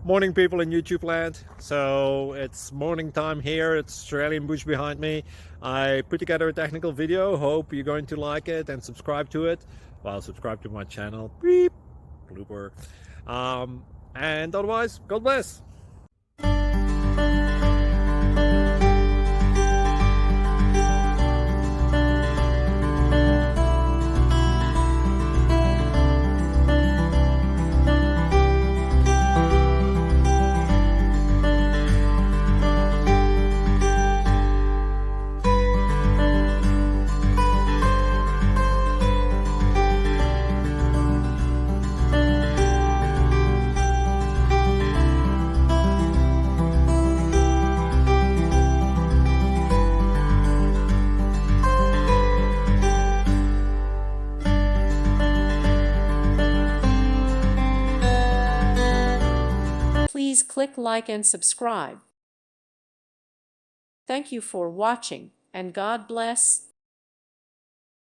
Morning, people in YouTube land. So it's morning time here. It's Australian bush behind me. I put together a technical video. Hope you're going to like it and subscribe to it. Well, subscribe to my channel. Beep. Blooper. And otherwise, God bless. Please click like and subscribe. Thank you for watching, and God bless.